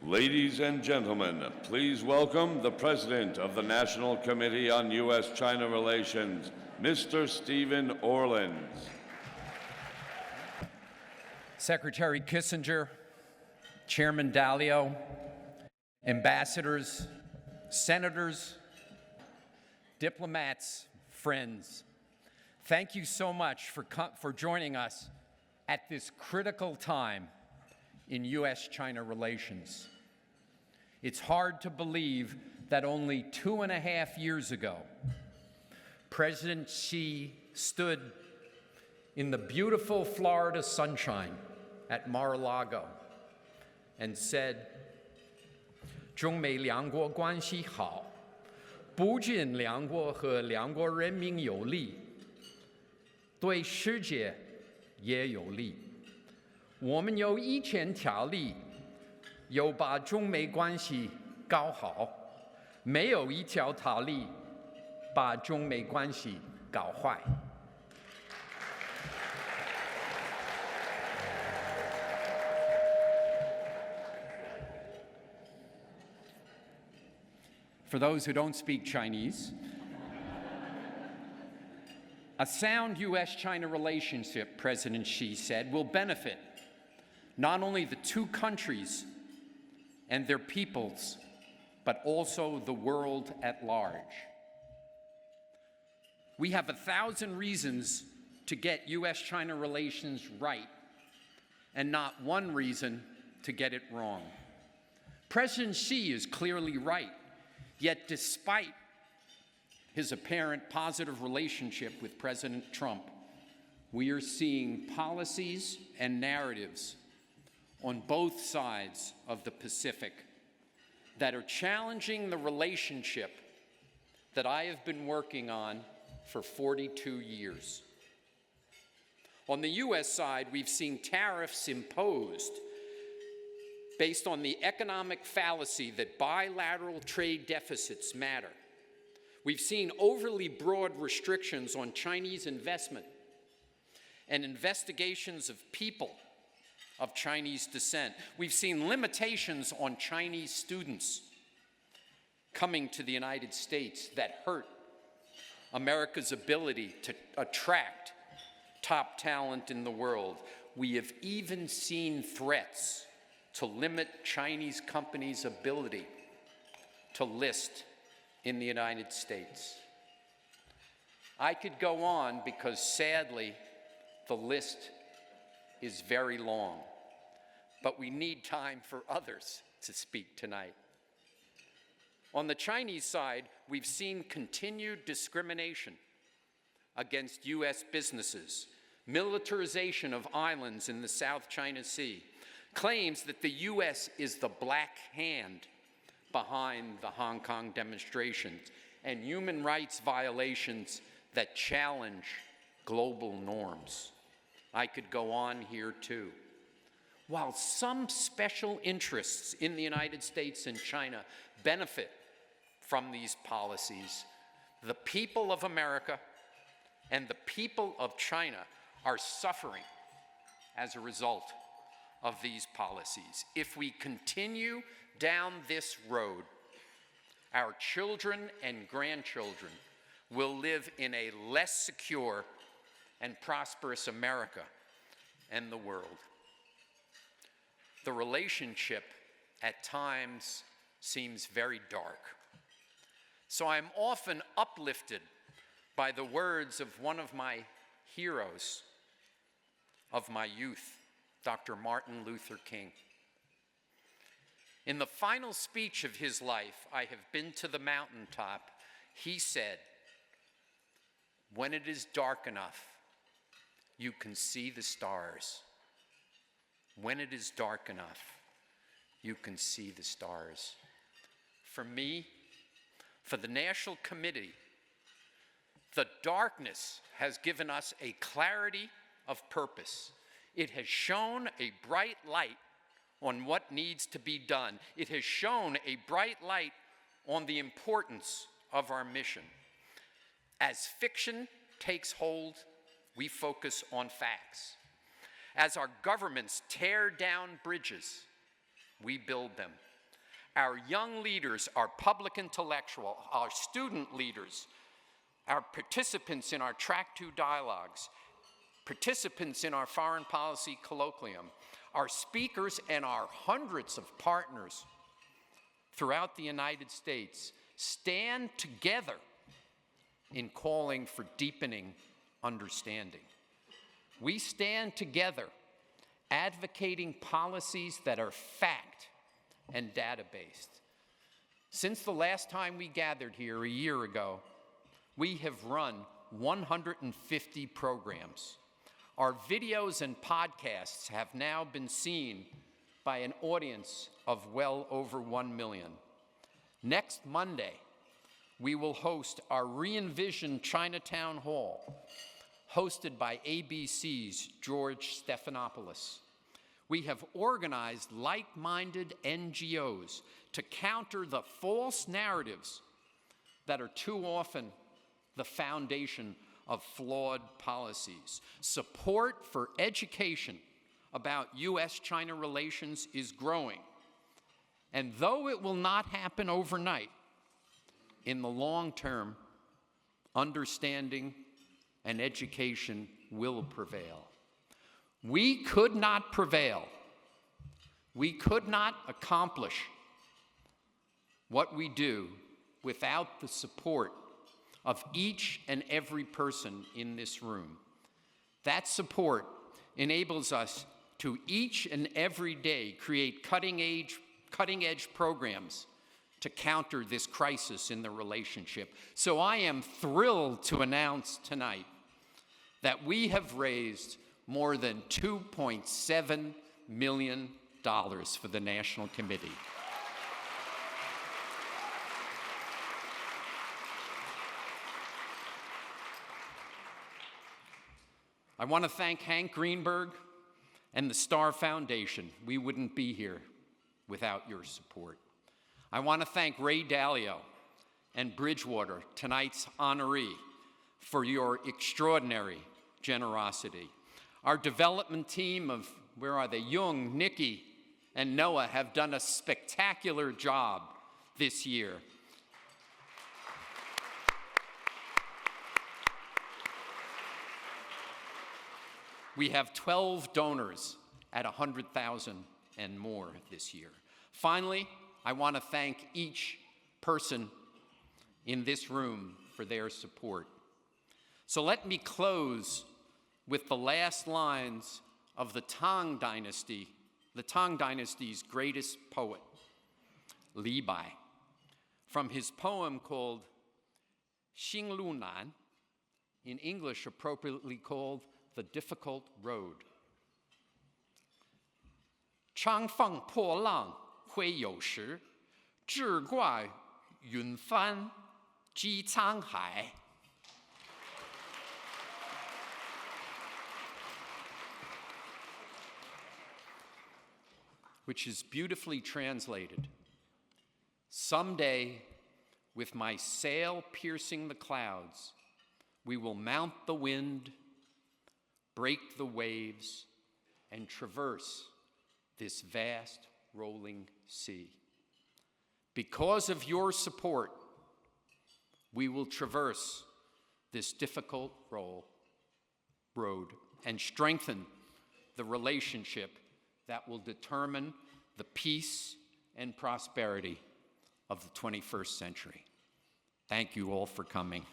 Ladies and gentlemen, please welcome the President of the National Committee on U.S. China Relations, Mr. Stephen Orlins. Secretary Kissinger, Chairman Dalio, ambassadors, senators, diplomats, friends, thank you so much for joining us at this critical time in U.S. China relations. It's hard to believe that only 2.5 years ago, President Xi stood in the beautiful Florida sunshine at Mar-a-Lago and said, 中美两国关系好，不仅两国和两国人民有利，对世界也有利。我们有1000条例，有把中美关系搞好，没有一条条例把中美关系搞坏。For those who don't speak Chinese, a sound U.S.-China relationship, President Xi said, will benefit not only the two countries and their peoples, but also the world at large. We have 1,000 reasons to get U.S.-China relations right, and not one reason to get it wrong. President Xi is clearly right. Yet despite his apparent positive relationship with President Trump, we are seeing policies and narratives on both sides of the Pacific that are challenging the relationship that I have been working on for 42 years. On the U.S. side, we've seen tariffs imposed based on the economic fallacy that bilateral trade deficits matter. We've seen overly broad restrictions on Chinese investment and investigations of people of Chinese descent. We've seen limitations on Chinese students coming to the United States that hurt America's ability to attract top talent in the world. We have even seen threats to limit Chinese companies' ability to list in the United States. I could go on because sadly, the list is very long, but we need time for others to speak tonight. On the Chinese side, we've seen continued discrimination against U.S. businesses, militarization of islands in the South China Sea, claims that the U.S. is the black hand behind the Hong Kong demonstrations, and human rights violations that challenge global norms. I could go on here too. While some special interests in the United States and China benefit from these policies, the people of America and the people of China are suffering as a result of these policies. If we continue down this road, our children and grandchildren will live in a less secure and prosperous America and the world. The relationship at times seems very dark. So I'm often uplifted by the words of one of my heroes of my youth, Dr. Martin Luther King. In the final speech of his life, "I have been to the mountaintop," he said, "When it is dark enough, you can see the stars. When it is dark enough, you can see the stars." For me, for the National Committee, the darkness has given us a clarity of purpose. It has shone a bright light on what needs to be done. It has shone a bright light on the importance of our mission. As fiction takes hold, we focus on facts. As our governments tear down bridges, we build them. our young leaders, our public intellectual, our student leaders, our participants in our Track 2 dialogues, participants in our foreign policy colloquium, our speakers, and our hundreds of partners throughout the United States stand together in calling for deepening understanding. We stand together advocating policies that are fact and data-based. Since the last time we gathered here a year ago, we have run 150 programs. Our videos and podcasts have now been seen by an audience of well over 1 million. Next Monday, we will host our re-envisioned Chinatown Hall, hosted by ABC's George Stephanopoulos. We have organized like-minded NGOs to counter the false narratives that are too often the foundation of flawed policies. Support for education about U.S. China relations is growing. And though it will not happen overnight, in the long term, understanding and education will prevail. We could not prevail. We could not accomplish what we do without the support of each and every person in this room. That support enables us to each and every day create cutting-edge programs to counter this crisis in the relationship. So I am thrilled to announce tonight that we have raised more than $2.7 million for the National Committee. I want to thank Hank Greenberg and the Star Foundation. We wouldn't be here without your support. I want to thank Ray Dalio and Bridgewater, tonight's honoree, for your extraordinary generosity. Our development team of, where are they, Jung, Nikki, and Noah have done a spectacular job this year. We have 12 donors at $100,000 and more this year. Finally, I want to thank each person in this room for their support. So let me close with the last lines of the Tang Dynasty, the Tang Dynasty's greatest poet, Li Bai, from his poem called Xing Lu Nan, in English appropriately called The Difficult Road. 长风破浪会有时，志挂云帆济沧海。 which is beautifully translated. Someday, with my sail piercing the clouds, we will mount the wind, break the waves, and traverse this vast rolling sea. Because of your support, we will traverse this difficult road and strengthen the relationship that will determine the peace and prosperity of the 21st century. Thank you all for coming.